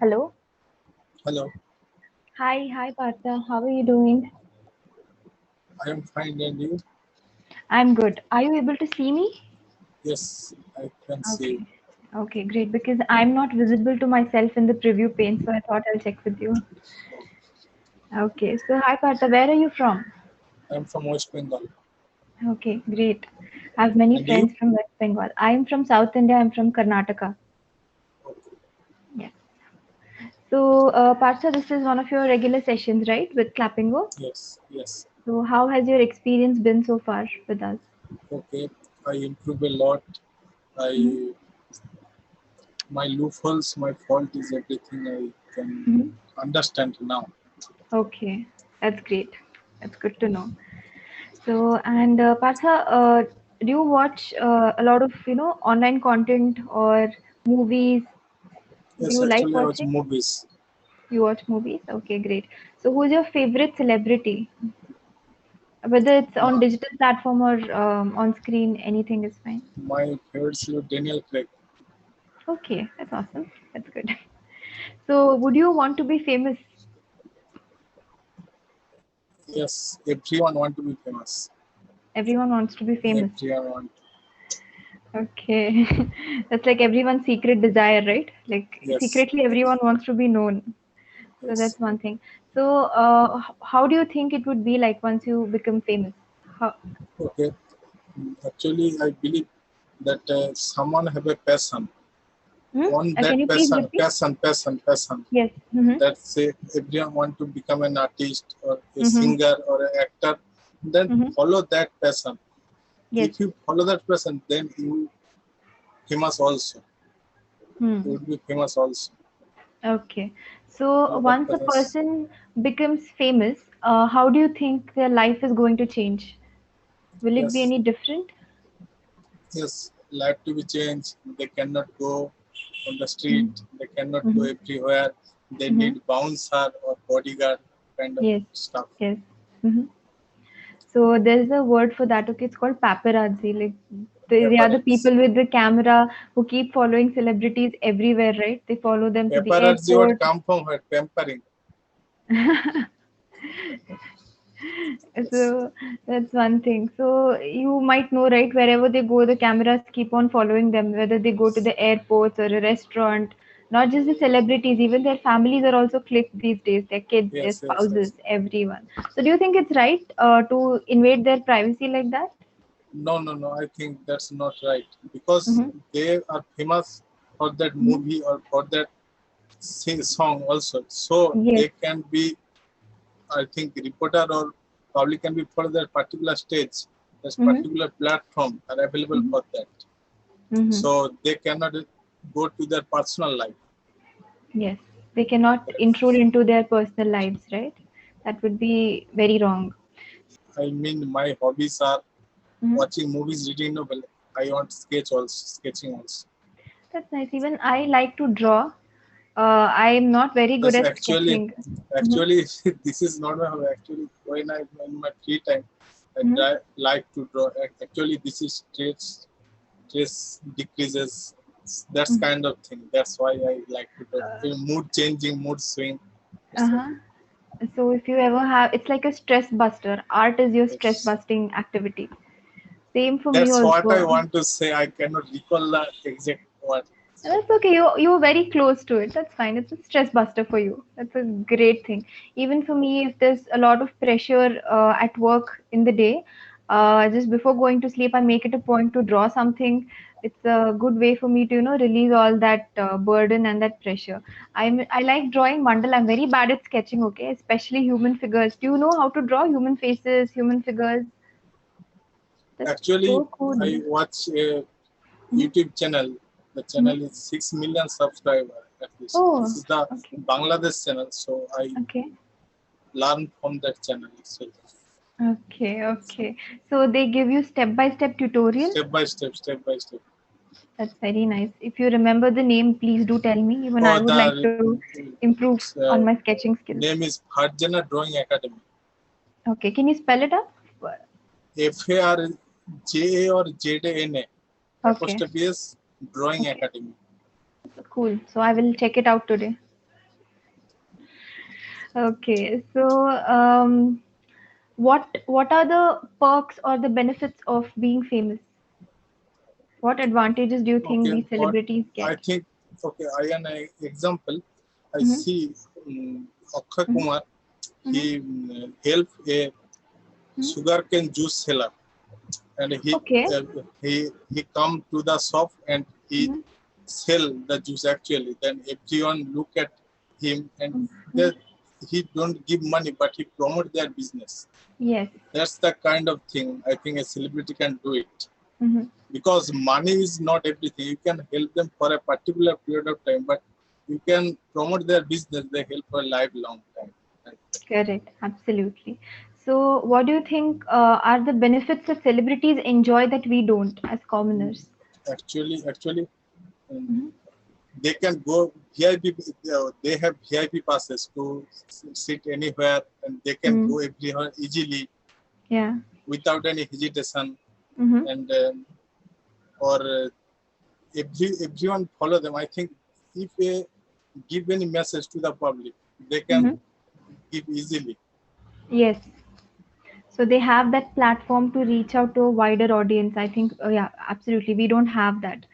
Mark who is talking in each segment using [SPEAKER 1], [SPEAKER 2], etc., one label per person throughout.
[SPEAKER 1] Hello.
[SPEAKER 2] Hello,
[SPEAKER 1] Hi, Partha. How are you doing?
[SPEAKER 2] I am fine and you?
[SPEAKER 1] I'm good. Are you able to see me?
[SPEAKER 2] Yes, I can see you.
[SPEAKER 1] Okay. Okay, great. Because I'm not visible to myself in the preview pane, so I thought I'll check with you. Okay. So, hi, Partha. Where are you from?
[SPEAKER 2] I am from West Bengal.
[SPEAKER 1] Okay, great. I have many
[SPEAKER 2] And you?
[SPEAKER 1] friends from West Bengal. I'm from South India. I'm from Karnataka.
[SPEAKER 2] Okay.
[SPEAKER 1] Yes. So, Partha, this is one of your regular sessions, right, with Clappingo?
[SPEAKER 2] Yes, yes.
[SPEAKER 1] So, how has your experience been so far with us?
[SPEAKER 2] Okay. I improve a lot.
[SPEAKER 1] Mm-hmm.
[SPEAKER 2] I my loopholes, my fault is everything I can
[SPEAKER 1] Mm-hmm.
[SPEAKER 2] understand now.
[SPEAKER 1] Okay, that's great. That's good to know. So, and Partha, do you watch a lot of, online content or movies? Do
[SPEAKER 2] Yes,
[SPEAKER 1] you like
[SPEAKER 2] actually I watch
[SPEAKER 1] watching?
[SPEAKER 2] movies.
[SPEAKER 1] You watch movies? Okay, great. So, who's your favorite celebrity? Whether it's on
[SPEAKER 2] My,
[SPEAKER 1] digital platform or on screen, anything is fine.
[SPEAKER 2] my favorite is Daniel Craig.
[SPEAKER 1] Okay, that's awesome. That's good. So, would you want to be famous?
[SPEAKER 2] Yes, everyone want to be famous.
[SPEAKER 1] Everyone wants to be famous.
[SPEAKER 2] Everyone want.
[SPEAKER 1] Okay. That's like everyone's secret desire, right? Like
[SPEAKER 2] Yes,
[SPEAKER 1] secretly everyone wants to be known. So
[SPEAKER 2] yes.
[SPEAKER 1] that's one thing. So how do you think it would be like once you become famous? How,
[SPEAKER 2] Okay. Actually, I believe that someone have a passion on that
[SPEAKER 1] Can you please
[SPEAKER 2] passion,
[SPEAKER 1] repeat?
[SPEAKER 2] passion.
[SPEAKER 1] Yes. Mm-hmm.
[SPEAKER 2] That say everyone want to become an artist or a
[SPEAKER 1] Mm-hmm.
[SPEAKER 2] singer or an actor, then
[SPEAKER 1] Mm-hmm.
[SPEAKER 2] follow that passion.
[SPEAKER 1] Yes.
[SPEAKER 2] If you follow that passion, then you famous also. You
[SPEAKER 1] Hmm.
[SPEAKER 2] would be famous also.
[SPEAKER 1] Okay. So
[SPEAKER 2] Lot of
[SPEAKER 1] once a
[SPEAKER 2] passions.
[SPEAKER 1] person becomes famous, how do you think their life is going to change? Will it be
[SPEAKER 2] Yes,
[SPEAKER 1] any different?
[SPEAKER 2] yes. Life to be changed. They cannot go on the street.
[SPEAKER 1] Mm-hmm.
[SPEAKER 2] They cannot go
[SPEAKER 1] Mm-hmm.
[SPEAKER 2] everywhere. They
[SPEAKER 1] Mm-hmm.
[SPEAKER 2] need bouncer or bodyguard kind of
[SPEAKER 1] Yes.
[SPEAKER 2] stuff.
[SPEAKER 1] Yes. Mm-hmm. So there's a word for that. Okay, it's called paparazzi. Like they are the
[SPEAKER 2] Paparazzi.
[SPEAKER 1] people with the camera who keep following celebrities everywhere, right? They follow them to the
[SPEAKER 2] Paparazzi would
[SPEAKER 1] airport.
[SPEAKER 2] come from her pampering. Yes.
[SPEAKER 1] So that's one thing. So you might know, right? Wherever they go, the cameras keep on following them. Whether they go to the airports or a restaurant, not just the celebrities, even their families are also clicked these days. Their kids, their
[SPEAKER 2] Yes, yes,
[SPEAKER 1] spouses,
[SPEAKER 2] yes.
[SPEAKER 1] everyone. So do you think it's right to invade their privacy like that?
[SPEAKER 2] No, no, no. I think that's not right because
[SPEAKER 1] Mm-hmm.
[SPEAKER 2] they are famous for that
[SPEAKER 1] Mm-hmm.
[SPEAKER 2] movie or for that song also. So
[SPEAKER 1] Yes.
[SPEAKER 2] they can be, I think, reporter or public can be for that particular stage. This
[SPEAKER 1] Mm-hmm.
[SPEAKER 2] particular platform are available
[SPEAKER 1] Mm-hmm.
[SPEAKER 2] for that.
[SPEAKER 1] Mm-hmm.
[SPEAKER 2] So they cannot go to their personal life.
[SPEAKER 1] Yes, they cannot intrude
[SPEAKER 2] Yes.
[SPEAKER 1] into their personal lives, right? That would be very wrong.
[SPEAKER 2] I mean, my hobbies are
[SPEAKER 1] Mhm.
[SPEAKER 2] watching movies, reading novel. I want sketching also.
[SPEAKER 1] That's nice. Even I like to draw. I'm not very good
[SPEAKER 2] That's
[SPEAKER 1] at sketching. Mhm.
[SPEAKER 2] actually, this is not my hobby. Actually, when I in my free time,
[SPEAKER 1] Mhm.
[SPEAKER 2] like to draw. Actually, this is stress decreases. That's
[SPEAKER 1] Mhm.
[SPEAKER 2] kind of thing. That's why I like to draw. Mood changing, mood swing. That's why.
[SPEAKER 1] Uh-huh. So if you ever have, it's like a stress buster. Art is your stress
[SPEAKER 2] Yes.
[SPEAKER 1] busting activity. Same for me
[SPEAKER 2] That's what I
[SPEAKER 1] also.
[SPEAKER 2] want to say. I cannot recall the exact word.
[SPEAKER 1] That's okay. You're very close to it. That's fine. It's a stress buster for you. That's a great thing. Even for me, if there's a lot of pressure at work in the day, just before going to sleep, I make it a point to draw something. It's a good way for me to release all that burden and that pressure. I like drawing mandala. I'm very bad at sketching. Okay, especially human figures. Do you know how to draw human faces, human figures? That's
[SPEAKER 2] Actually,
[SPEAKER 1] so cool.
[SPEAKER 2] I watch a
[SPEAKER 1] Mhm.
[SPEAKER 2] YouTube channel. The
[SPEAKER 1] Mhm.
[SPEAKER 2] channel is 6 million subscriber at least. This
[SPEAKER 1] Oh,
[SPEAKER 2] is the
[SPEAKER 1] okay,
[SPEAKER 2] Bangladesh channel, so I
[SPEAKER 1] okay.
[SPEAKER 2] learn from that channel itself.
[SPEAKER 1] Okay, okay. So they give you step-by-step tutorial.
[SPEAKER 2] Step by step.
[SPEAKER 1] That's very nice. If you remember the name, please do tell me. Even I
[SPEAKER 2] Oh,
[SPEAKER 1] would like
[SPEAKER 2] the
[SPEAKER 1] to improve on my sketching skills.
[SPEAKER 2] name is Farjana Drawing Academy.
[SPEAKER 1] Okay, can you spell it out?
[SPEAKER 2] FARJA or JDNA
[SPEAKER 1] Okay,
[SPEAKER 2] apostrophe S Drawing
[SPEAKER 1] okay.
[SPEAKER 2] Academy.
[SPEAKER 1] Cool. So I will check it out today. Okay, so what are the perks or the benefits of being famous? What advantages do you think
[SPEAKER 2] Okay,
[SPEAKER 1] these
[SPEAKER 2] what
[SPEAKER 1] celebrities
[SPEAKER 2] I
[SPEAKER 1] get?
[SPEAKER 2] think, okay, I an example, I
[SPEAKER 1] Mm-hmm.
[SPEAKER 2] see Akshay
[SPEAKER 1] Mm-hmm.
[SPEAKER 2] Kumar,
[SPEAKER 1] Mm-hmm.
[SPEAKER 2] he helped a sugarcane juice seller, and
[SPEAKER 1] Okay.
[SPEAKER 2] he come to the shop and he
[SPEAKER 1] Mm-hmm.
[SPEAKER 2] sell the juice actually. Then everyone look at him and
[SPEAKER 1] Mm-hmm.
[SPEAKER 2] that he don't give money, but he promote their business.
[SPEAKER 1] Yes.
[SPEAKER 2] That's the kind of thing I think a celebrity can do it.
[SPEAKER 1] Mm-hmm.
[SPEAKER 2] Because money is not everything. You can help them for a particular period of time, but you can promote their business. They help for a lifelong time. Right?
[SPEAKER 1] Correct. Absolutely. So, what do you think are the benefits that celebrities enjoy that we don't as commoners?
[SPEAKER 2] Actually, um,
[SPEAKER 1] Mm-hmm.
[SPEAKER 2] they can go VIP. They have VIP passes to sit anywhere, and they can
[SPEAKER 1] Mm.
[SPEAKER 2] go everywhere easily
[SPEAKER 1] Yeah.
[SPEAKER 2] without any hesitation.
[SPEAKER 1] Mm-hmm.
[SPEAKER 2] And or everyone follow them. I think if they give any message to the public, they can
[SPEAKER 1] Mm-hmm.
[SPEAKER 2] give easily.
[SPEAKER 1] Yes. So they have that platform to reach out to a wider audience. I think, yeah, absolutely. We don't have that,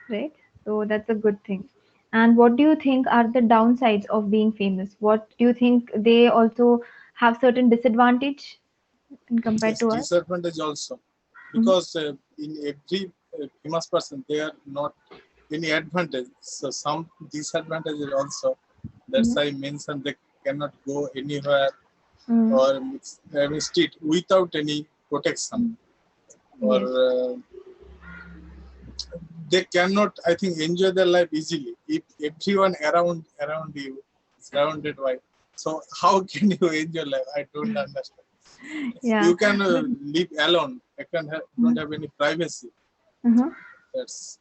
[SPEAKER 1] right? So that's a good thing. And what do you think are the downsides of being famous? What do you think they also have certain disadvantage in compared
[SPEAKER 2] Yes,
[SPEAKER 1] to us?
[SPEAKER 2] disadvantage also,
[SPEAKER 1] Mm-hmm.
[SPEAKER 2] because in every famous person there are not any advantage. So some disadvantages also. That's
[SPEAKER 1] Mm-hmm.
[SPEAKER 2] why I mentioned they cannot go anywhere
[SPEAKER 1] Mm-hmm.
[SPEAKER 2] or street without any protection, or
[SPEAKER 1] Yes.
[SPEAKER 2] they cannot, I think, enjoy their life easily if everyone around you is surrounded by. So how can you enjoy life? I don't understand.
[SPEAKER 1] Yeah.
[SPEAKER 2] You can
[SPEAKER 1] But,
[SPEAKER 2] live alone. I can don't have any privacy.
[SPEAKER 1] mhm.
[SPEAKER 2] That's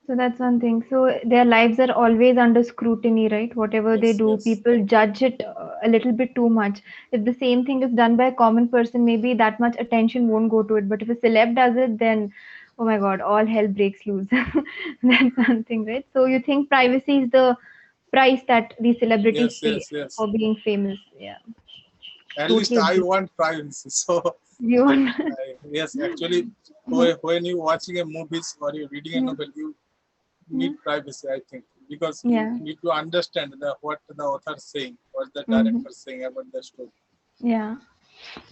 [SPEAKER 1] So that's one thing. So their lives are always under scrutiny, right? Whatever they
[SPEAKER 2] yes,
[SPEAKER 1] do,
[SPEAKER 2] yes.
[SPEAKER 1] people judge it a little bit too much. If the same thing is done by a common person, maybe that much attention won't go to it. But if a celeb does it, then oh my God, all hell breaks loose. That's one thing, right? So you think privacy is the price that these celebrities
[SPEAKER 2] Yes,
[SPEAKER 1] pay
[SPEAKER 2] yes, yes.
[SPEAKER 1] for being famous? Yeah,
[SPEAKER 2] At least
[SPEAKER 1] totally
[SPEAKER 2] I
[SPEAKER 1] agree.
[SPEAKER 2] want privacy. So
[SPEAKER 1] You want?
[SPEAKER 2] yes, actually,
[SPEAKER 1] Mhm,
[SPEAKER 2] when you watching a movies or you reading a
[SPEAKER 1] mhm,
[SPEAKER 2] novel, you need
[SPEAKER 1] mhm.
[SPEAKER 2] privacy, I think, because you
[SPEAKER 1] Yeah.
[SPEAKER 2] need to understand what the author is saying, what the
[SPEAKER 1] Hmm.
[SPEAKER 2] director is saying about the story.
[SPEAKER 1] Yeah,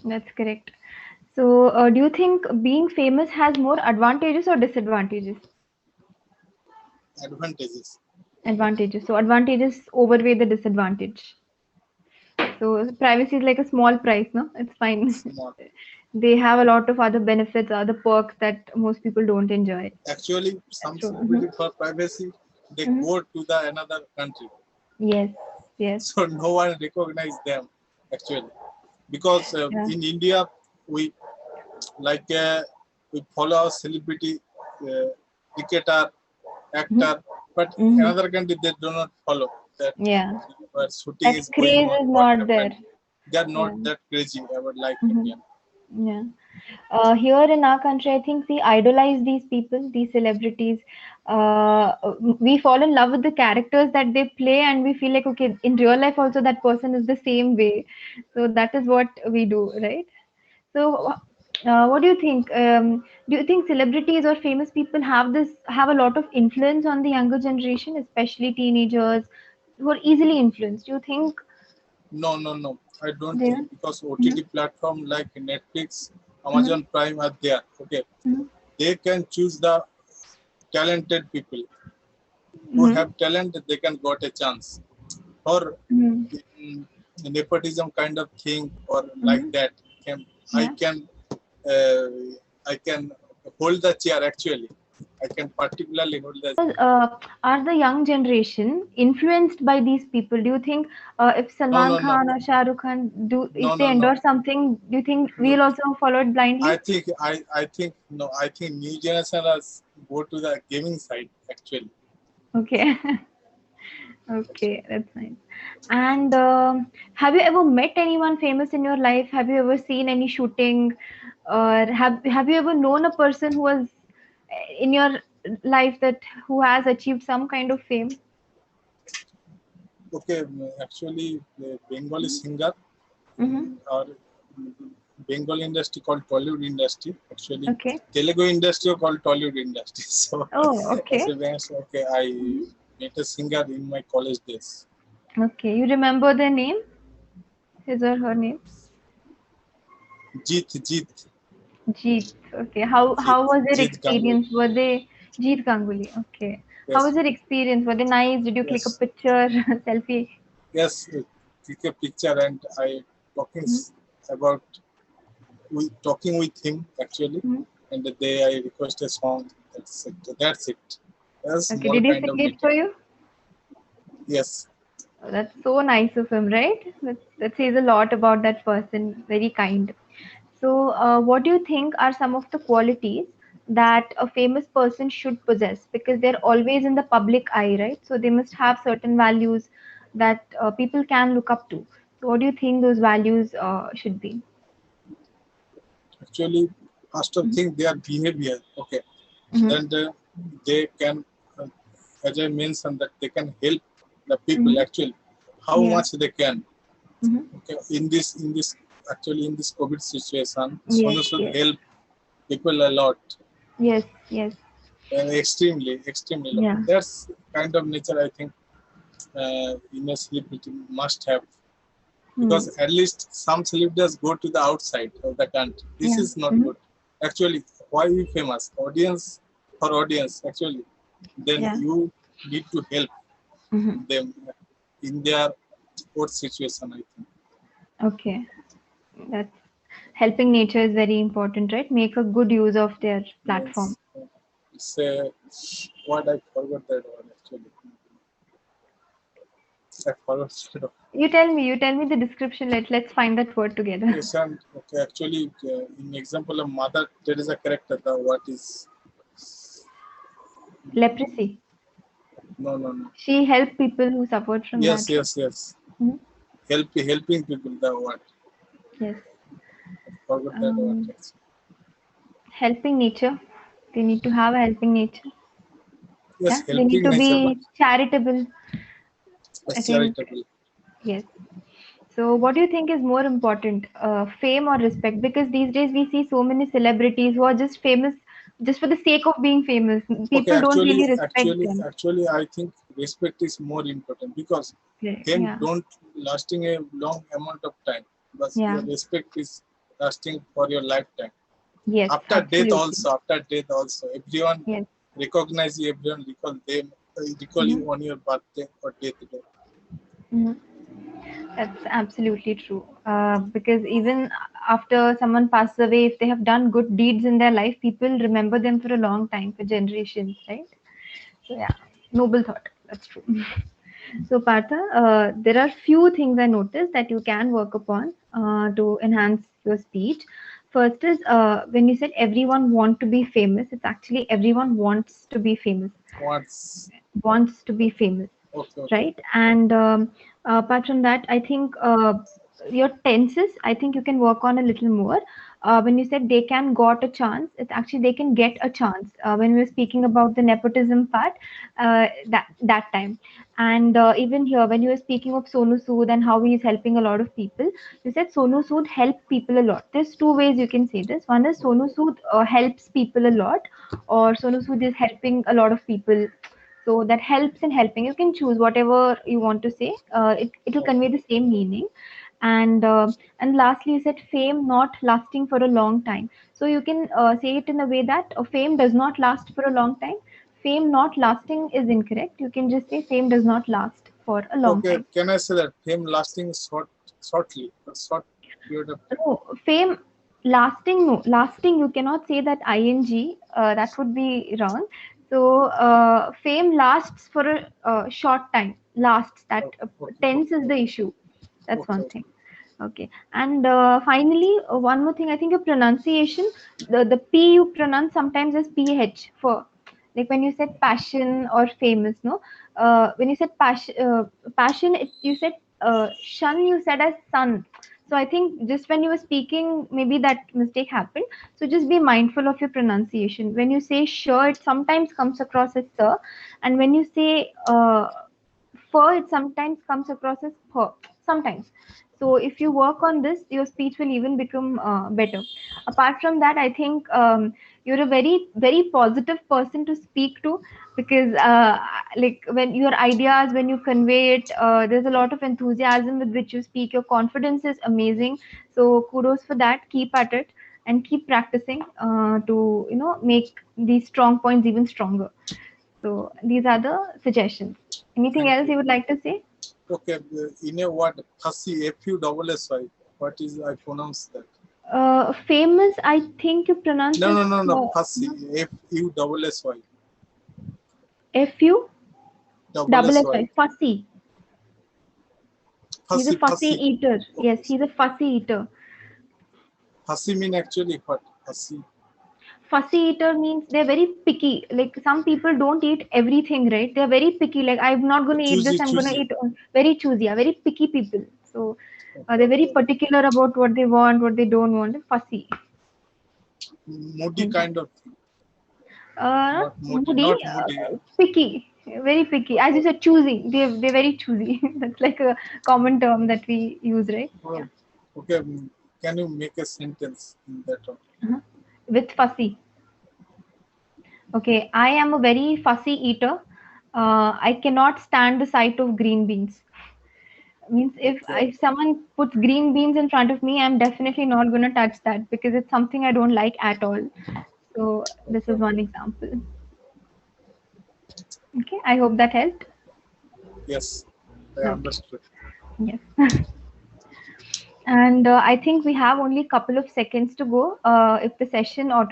[SPEAKER 1] that's correct. So, do you think being famous has more advantages or disadvantages?
[SPEAKER 2] Advantages.
[SPEAKER 1] Advantages. So, advantages overweigh the disadvantage. So, privacy is like a small price, no? It's fine.
[SPEAKER 2] Small.
[SPEAKER 1] They have a lot of other benefits, other perks that most people don't enjoy.
[SPEAKER 2] Actually,
[SPEAKER 1] That's
[SPEAKER 2] some
[SPEAKER 1] true. Hmm.
[SPEAKER 2] celebrity for privacy, they
[SPEAKER 1] Hmm.
[SPEAKER 2] go to the another country,
[SPEAKER 1] Yes, yes.
[SPEAKER 2] so no one recognize them actually, because
[SPEAKER 1] Yeah.
[SPEAKER 2] in India we like we follow our celebrity, uh, cricketer,
[SPEAKER 1] Hmm.
[SPEAKER 2] actor, but
[SPEAKER 1] Hmm.
[SPEAKER 2] another country they do not follow that.
[SPEAKER 1] Yeah.
[SPEAKER 2] Where shooting
[SPEAKER 1] That
[SPEAKER 2] is going
[SPEAKER 1] craze
[SPEAKER 2] on,
[SPEAKER 1] is
[SPEAKER 2] what
[SPEAKER 1] not there.
[SPEAKER 2] happened, they are not
[SPEAKER 1] Yeah.
[SPEAKER 2] that crazy about like
[SPEAKER 1] Hmm.
[SPEAKER 2] Indian.
[SPEAKER 1] Yeah. Here in our country, I think we idolize these people, these celebrities. We fall in love with the characters that they play, and we feel like, okay, in real life also that person is the same way. So that is what we do, right? So, what do you think? Do you think celebrities or famous people have a lot of influence on the younger generation, especially teenagers who are easily influenced? Do you think
[SPEAKER 2] No, no, no. I don't
[SPEAKER 1] they are?
[SPEAKER 2] think, because
[SPEAKER 1] Mhm,
[SPEAKER 2] OTT platform like Netflix,
[SPEAKER 1] mhm,
[SPEAKER 2] Amazon Prime are there. Okay,
[SPEAKER 1] mhm,
[SPEAKER 2] they can choose the talented people who
[SPEAKER 1] mhm,
[SPEAKER 2] have talent. They can got a chance, or
[SPEAKER 1] mhm,
[SPEAKER 2] in nepotism kind of thing, or like
[SPEAKER 1] mhm.
[SPEAKER 2] that. Can I
[SPEAKER 1] Yeah.
[SPEAKER 2] can uh, I can hold the chair actually. I can particularly hold the.
[SPEAKER 1] Are the young generation influenced by these people? Do you think if
[SPEAKER 2] No,
[SPEAKER 1] Salman
[SPEAKER 2] no, no,
[SPEAKER 1] Khan or Shah Rukh Khan do,
[SPEAKER 2] no,
[SPEAKER 1] if they
[SPEAKER 2] no, no.
[SPEAKER 1] endorse something, do you think
[SPEAKER 2] No.
[SPEAKER 1] we'll also follow it
[SPEAKER 2] I
[SPEAKER 1] blindly?
[SPEAKER 2] think I think no. I think new generation has go to the gaming side actually.
[SPEAKER 1] Okay, okay, that's nice. And have you ever met anyone famous in your life? Have you ever seen any shooting, or have you ever known a person who was in your life that who has achieved some kind of fame?
[SPEAKER 2] Okay, actually, the Bengali singer
[SPEAKER 1] Mm-hmm.
[SPEAKER 2] or Bengal industry called Tollywood industry. Actually,
[SPEAKER 1] Okay.
[SPEAKER 2] Telugu industry called Tollywood industry. So,
[SPEAKER 1] Oh,
[SPEAKER 2] as
[SPEAKER 1] okay.
[SPEAKER 2] a bank, okay, I
[SPEAKER 1] Mhm.
[SPEAKER 2] met a singer in my college days.
[SPEAKER 1] Okay. You remember their name? His or her name?
[SPEAKER 2] Jeet,
[SPEAKER 1] Jeet. Okay. How was their
[SPEAKER 2] Jeet Ganguly.
[SPEAKER 1] experience? Were they Jeet Ganguly? Okay. How was
[SPEAKER 2] Yes,
[SPEAKER 1] their experience? Were they nice? Did you click a
[SPEAKER 2] yes,
[SPEAKER 1] picture, selfie?
[SPEAKER 2] yes. Click a picture and I talking
[SPEAKER 1] Mhm.
[SPEAKER 2] about talking with him actually,
[SPEAKER 1] Mhm.
[SPEAKER 2] and the day I request a song. That's it. That's it. A
[SPEAKER 1] Okay.
[SPEAKER 2] small
[SPEAKER 1] Did he
[SPEAKER 2] kind
[SPEAKER 1] sing
[SPEAKER 2] of
[SPEAKER 1] it for
[SPEAKER 2] meeting.
[SPEAKER 1] you?
[SPEAKER 2] Yes,
[SPEAKER 1] Oh, that's so nice of him, right? That says a lot about that person. Very kind. So, what do you think are some of the qualities that a famous person should possess? Because they're always in the public eye, right? So, they must have certain values that people can look up to. So, what do you think those values should be?
[SPEAKER 2] actually, first of thing their behavior. Okay,
[SPEAKER 1] Mm-hmm.
[SPEAKER 2] then they can, uh, as I mentioned, that they can help the people
[SPEAKER 1] Mm-hmm.
[SPEAKER 2] actually. How
[SPEAKER 1] Yeah.
[SPEAKER 2] much they can.
[SPEAKER 1] Mm-hmm.
[SPEAKER 2] Okay, in this actually in this COVID situation,
[SPEAKER 1] Yes.
[SPEAKER 2] Sonu should
[SPEAKER 1] Yes.
[SPEAKER 2] help people a lot
[SPEAKER 1] Yes. Yes.
[SPEAKER 2] and extremely a lot.
[SPEAKER 1] Yeah.
[SPEAKER 2] That's kind of nature I think in a celebrity must have,
[SPEAKER 1] Hmm.
[SPEAKER 2] because at least some celebrities go to the outside of the country. This
[SPEAKER 1] Yeah.
[SPEAKER 2] is not
[SPEAKER 1] Mm-hmm.
[SPEAKER 2] good. Actually, why we famous? Audience for audience actually. Then
[SPEAKER 1] Yeah.
[SPEAKER 2] you need to help
[SPEAKER 1] Mm-hmm.
[SPEAKER 2] them in their what situation I think.
[SPEAKER 1] Okay. That's helping nature is very important, right? Make a good use of their platform.
[SPEAKER 2] Yes. It's a what I forgot that one actually. I forgot that one.
[SPEAKER 1] You tell me the description. Let's find that word together.
[SPEAKER 2] Yes, and okay, actually, in example of Mother Teresa character, the what is
[SPEAKER 1] Leprosy.
[SPEAKER 2] no.
[SPEAKER 1] She helped people who suffered from
[SPEAKER 2] Yes,
[SPEAKER 1] that, right?
[SPEAKER 2] yes, yes.
[SPEAKER 1] Mhm.
[SPEAKER 2] Helping people. The what?
[SPEAKER 1] Yes.
[SPEAKER 2] Forgot that word.
[SPEAKER 1] Um, Helping nature. They need to have a helping nature.
[SPEAKER 2] Yes,
[SPEAKER 1] Yeah. They need
[SPEAKER 2] helping
[SPEAKER 1] to
[SPEAKER 2] nature, but
[SPEAKER 1] be charitable. I
[SPEAKER 2] yes,
[SPEAKER 1] think
[SPEAKER 2] charitable.
[SPEAKER 1] yes. So, what do you think is more important, fame or respect? Because these days we see so many celebrities who are just famous just for the sake of being famous.
[SPEAKER 2] Okay,
[SPEAKER 1] People don't really respect them.
[SPEAKER 2] I think respect is more important because
[SPEAKER 1] Okay.
[SPEAKER 2] fame
[SPEAKER 1] Yeah.
[SPEAKER 2] don't lasting a long amount of time, but your
[SPEAKER 1] Yeah.
[SPEAKER 2] respect is lasting for your lifetime.
[SPEAKER 1] Yes. Absolutely.
[SPEAKER 2] After death also, everyone
[SPEAKER 1] Yes.
[SPEAKER 2] recognize you, everyone recall them, recall
[SPEAKER 1] Mhm.
[SPEAKER 2] you on your birthday or death day.
[SPEAKER 1] Mhm. That's absolutely true. Because even after someone passes away, if they have done good deeds in their life, people remember them for a long time, for generations, right? So yeah, noble thought. That's true. So Partha, there are few things I noticed that you can work upon to enhance your speech. First is when you said everyone want to be famous, it's actually everyone wants to be famous.
[SPEAKER 2] What's
[SPEAKER 1] Wants to be famous,
[SPEAKER 2] okay.
[SPEAKER 1] right? And apart from that, I think your tenses, I think you can work on a little more. When you said they can got a chance, it's actually they can get a chance. When we were speaking about the nepotism part, that time, and even here when you were speaking of Sonu Sood and how he is helping a lot of people, you said Sonu Sood help people a lot. There's two ways you can say this. One is Sonu
[SPEAKER 2] Okay.
[SPEAKER 1] Sood helps people a lot, or Sonu Sood is helping a lot of people, so that helps in helping. You can choose whatever you want to say. It will convey
[SPEAKER 2] Okay.
[SPEAKER 1] the same meaning. And lastly, you said fame not lasting for a long time. So you can say it in a way that fame does not last for a long time. Fame not lasting is incorrect. You can just say fame does not last for a long
[SPEAKER 2] Okay.
[SPEAKER 1] time.
[SPEAKER 2] Can I say that fame lasting shortly, a short period of time?
[SPEAKER 1] No, fame lasting, no, lasting, you cannot say that ing, that would be wrong. So, fame lasts for a short time, lasts, that tense is the issue. That's one
[SPEAKER 2] Okay.
[SPEAKER 1] thing. Okay. And finally, one more thing, I think your pronunciation, the P you pronounce sometimes as PH for, like when you said passion or famous, no? When you said passion, you said shun, you said as sun. So I think just when you were speaking, maybe that mistake happened. So just be mindful of your pronunciation. When you say sure, it sometimes comes across as sir, and when you say fur, it sometimes comes across as per sometimes. So if you work on this, your speech will even become better. Apart from that, I think you're a very positive person to speak to, because like when your ideas, when you convey it, there's a lot of enthusiasm with which you speak. Your confidence is amazing. So kudos for that. Keep at it and keep practicing to make these strong points even stronger. So these are the suggestions. Anything
[SPEAKER 2] Thank
[SPEAKER 1] else
[SPEAKER 2] you.
[SPEAKER 1] you would like to say?
[SPEAKER 2] Okay, in a word, fussy, F-U-S-S-Y. What is, I pronounce that?
[SPEAKER 1] Famous, I think you pronounce it
[SPEAKER 2] No. Fussy, F-U-S-S-Y.
[SPEAKER 1] F-U
[SPEAKER 2] Double
[SPEAKER 1] double
[SPEAKER 2] S-Y.
[SPEAKER 1] S-Y, fussy. He's a fussy
[SPEAKER 2] Fussy.
[SPEAKER 1] eater.
[SPEAKER 2] Okay.
[SPEAKER 1] Yes, he's a fussy eater.
[SPEAKER 2] Fussy mean actually what? Fussy.
[SPEAKER 1] Fussy eater means they're very picky. Like some people don't eat everything, right? They're very picky. Like I'm not going to eat this. I'm going to
[SPEAKER 2] Choosy.
[SPEAKER 1] eat very choosy. Yeah, very picky people. So they're very
[SPEAKER 2] Okay.
[SPEAKER 1] particular about what they want, what they don't want. Fussy.
[SPEAKER 2] Moody kind of thing. Not moody.
[SPEAKER 1] Moody,
[SPEAKER 2] Not moody.
[SPEAKER 1] picky, very picky. As you said, choosy. They're very choosy. That's like a common term that we use, right?
[SPEAKER 2] Oh,
[SPEAKER 1] Yeah.
[SPEAKER 2] okay. Can you make a sentence in that one?
[SPEAKER 1] Uh-huh. With fussy. Okay, I am a very fussy eater. I cannot stand the sight of green beans. Means
[SPEAKER 2] Okay.
[SPEAKER 1] if someone puts green beans in front of me, I'm definitely not going to touch that because it's something I don't like at all. So this is one example. Okay, I hope that helped.
[SPEAKER 2] Yes, I
[SPEAKER 1] Okay.
[SPEAKER 2] understood.
[SPEAKER 1] Yes. And I think we have only a couple of seconds to go. If the session auto